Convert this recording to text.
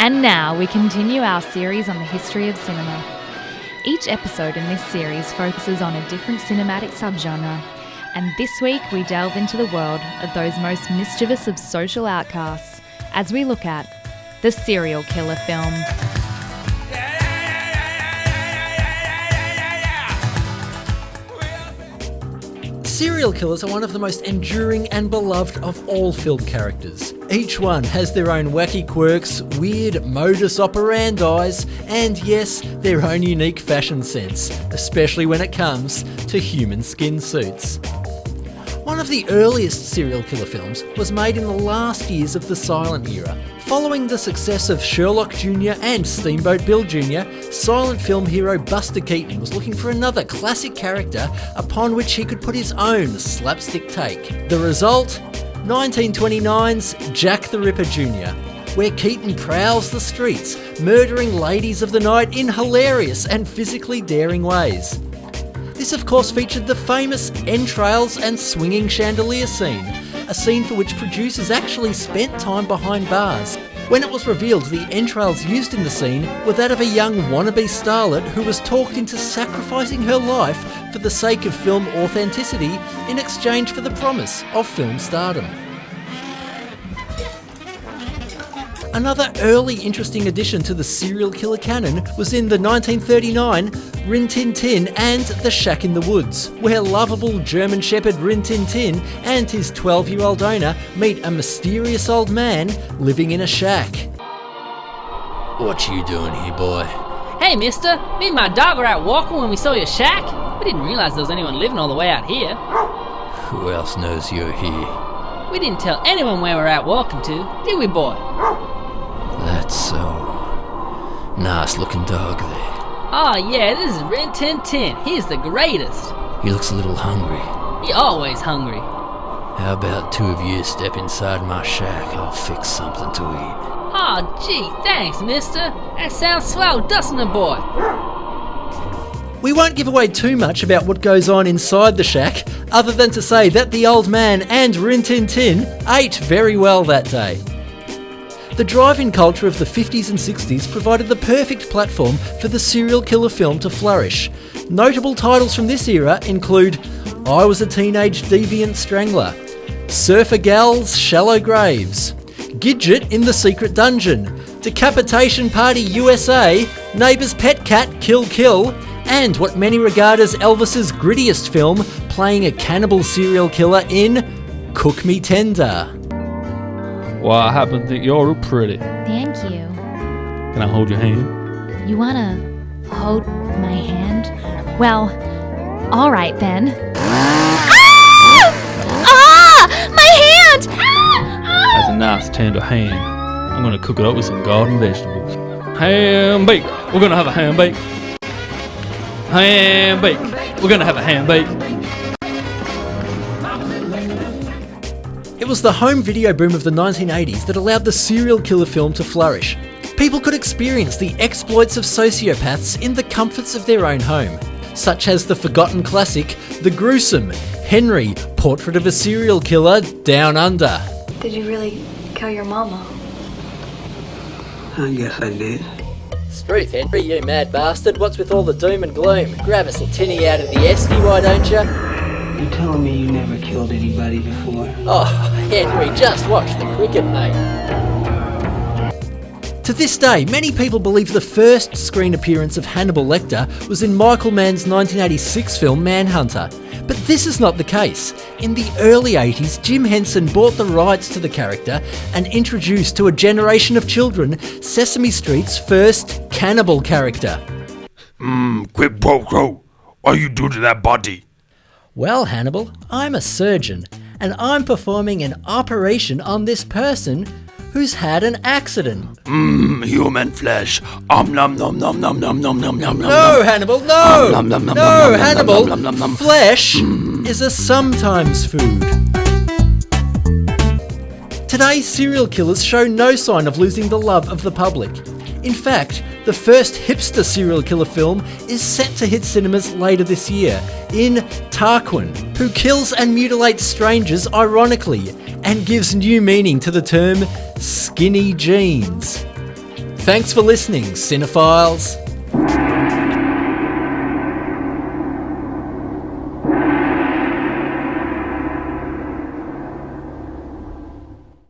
And now we continue our series on the history of cinema. Each episode in this series focuses on a different cinematic subgenre, and this week we delve into the world of those most mischievous of social outcasts as we look at the serial killer film. Serial killers are one of the most enduring and beloved of all film characters. Each one has their own wacky quirks, weird modus operandi, and yes, their own unique fashion sense, especially when it comes to human skin suits. One of the earliest serial killer films was made in the last years of the silent era. Following the success of Sherlock Jr. and Steamboat Bill Jr., silent film hero Buster Keaton was looking for another classic character upon which he could put his own slapstick take. The result? 1929's Jack the Ripper Jr., where Keaton prowls the streets, murdering ladies of the night in hilarious and physically daring ways. This of course featured the famous entrails and swinging chandelier scene, a scene for which producers actually spent time behind bars. When it was revealed the entrails used in the scene were that of a young wannabe starlet who was talked into sacrificing her life for the sake of film authenticity in exchange for the promise of film stardom. Another early interesting addition to the serial killer canon was in the 1939 Rin Tin Tin and The Shack in the Woods, where lovable German Shepherd Rin Tin Tin and his 12-year-old owner meet a mysterious old man living in a shack. What you doing here, boy? Hey mister, me and my dog were out walking when we saw your shack. We didn't realise there was anyone living all the way out here. Who else knows you're here? We didn't tell anyone where we're out walking to, did we, boy? That's so. Nice looking dog there. Oh yeah, this is Rin Tin Tin. He's the greatest. He looks a little hungry. He always hungry. How about two of you step inside my shack? I'll fix something to eat. Oh gee, thanks mister. That sounds swell, doesn't it, boy? We won't give away too much about what goes on inside the shack, other than to say that the old man and Rin Tin Tin ate very well that day. The drive-in culture of the 50s and 60s provided the perfect platform for the serial killer film to flourish. Notable titles from this era include I Was a Teenage Deviant Strangler, Surfer Gal's Shallow Graves, Gidget in the Secret Dungeon, Decapitation Party USA, Neighbour's Pet Cat Kill Kill, and what many regard as Elvis's grittiest film, playing a cannibal serial killer in Cook Me Tender. Well, I happen to think you're pretty. Thank you. Can I hold your hand? You wanna hold my hand? Well, alright then. My hand! That's a nice tender hand. I'm gonna cook it up with some garden vegetables. Ham bake. We're gonna have a ham bake. Ham bake. We're gonna have a ham bake. It was the home video boom of the 1980s that allowed the serial killer film to flourish. People could experience the exploits of sociopaths in the comforts of their own home, such as the forgotten classic, The Gruesome, Henry, Portrait of a Serial Killer, Down Under. Did you really kill your mama? I guess I did. Struth, Henry, you mad bastard. What's with all the doom and gloom? Grab us a tinny out of the esky, why don't you? You telling me you never killed anybody before? Oh, Henry, just watch the cricket, mate. To this day, many people believe the first screen appearance of Hannibal Lecter was in Michael Mann's 1986 film Manhunter. But this is not the case. In the early 80s, Jim Henson bought the rights to the character and introduced to a generation of children Sesame Street's first cannibal character. Quick, bro, what you do to that body? Well, Hannibal, I'm a surgeon, and I'm performing an operation on this person who's had an accident. Human flesh. Nom nom nom nom nom nom nom nom nom. No, Hannibal, no! No, Hannibal, flesh is a sometimes food. Today, serial killers show no sign of losing the love of the public. In fact, the first hipster serial killer film is set to hit cinemas later this year in Tarquin, who kills and mutilates strangers ironically and gives new meaning to the term skinny jeans. Thanks for listening, cinephiles.